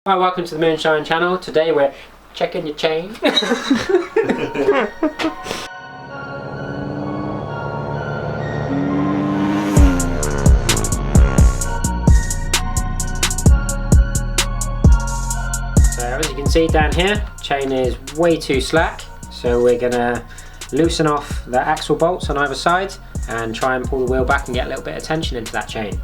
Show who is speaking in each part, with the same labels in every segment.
Speaker 1: Hi, welcome to the Moonshine channel. Today we're checking your chain. So as you can see down here, chain is way too slack. So we're gonna loosen off the axle bolts on either side and try and pull the wheel back and get a little bit of tension into that chain.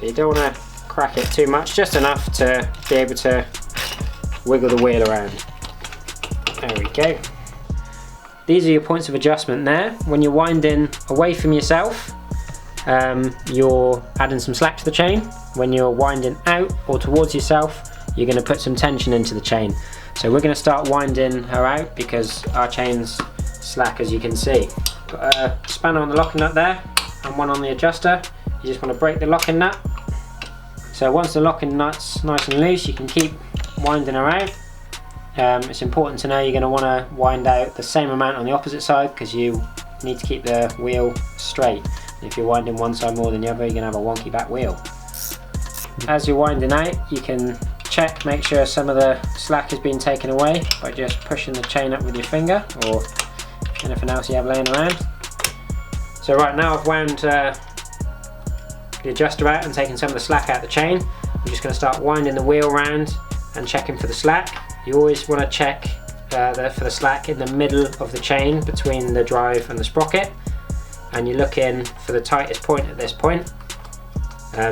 Speaker 1: So you don't want to crack it too much, just enough to be able to wiggle the wheel around. There we go. These are your points of adjustment there. When you're winding away from yourself, you're adding some slack to the chain. When you're winding out or towards yourself, you're going to put some tension into the chain. So we're going to start winding her out because our chain's slack, as you can see. Got a spanner on the locking nut there and one on the adjuster. You just want to break the locking nut. So once the locking nut's nice and loose, you can keep winding her out. It's important to know you're going to want to wind out the same amount on the opposite side because you need to keep the wheel straight. If you're winding one side more than the other, you're going to have a wonky back wheel. As you're winding out, you can check, make sure some of the slack has been taken away by just pushing the chain up with your finger or anything else you have laying around. So right now I've wound the adjuster out and taken some of the slack out of the chain. I'm just going to start winding the wheel round and checking for the slack. You always want to check for the slack in the middle of the chain between the drive and the sprocket, and you're looking for the tightest point at this point.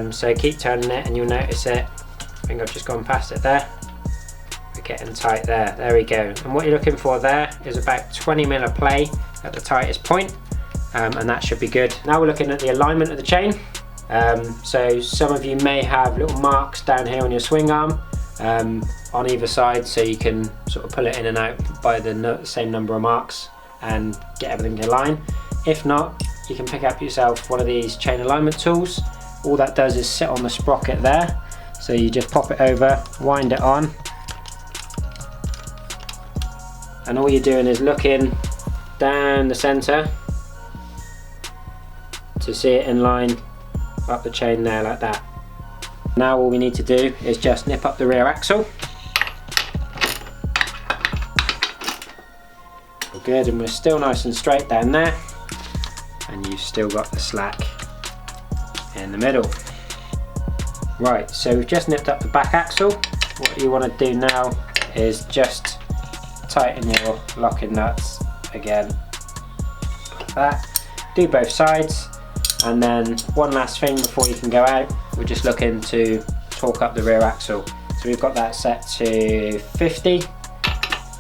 Speaker 1: So keep turning it and you'll notice it. I think I've just gone past it there. We're getting tight there. There we go. And what you're looking for there is about 20mm of play at the tightest point, and that should be good. Now we're looking at the alignment of the chain. So some of you may have little marks down here on your swing arm on either side, so you can sort of pull it in and out by the same number of marks and get everything in line. If not, you can pick up yourself one of these chain alignment tools. All that does is sit on the sprocket there, so you just pop it over, wind it on, and all you're doing is looking down the center to see it in line up the chain there like that. Now all we need to do is just nip up the rear axle. Good, and we're still nice and straight down there, and you've still got the slack in the middle. Right, so we've just nipped up the back axle. What you want to do now is just tighten your locking nuts again like that. Do both sides. And then one last thing before you can go out, we're just looking to torque up the rear axle. So we've got that set to 50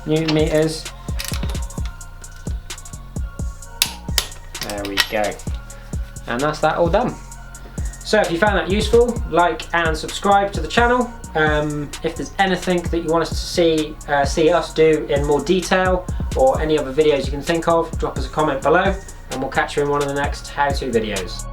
Speaker 1: Newton meters. There we go. And that's that all done. So if you found that useful, like and subscribe to the channel. If there's anything that you want us to see us do in more detail, or any other videos you can think of, drop us a comment below. And we'll catch you in one of the next how-to videos.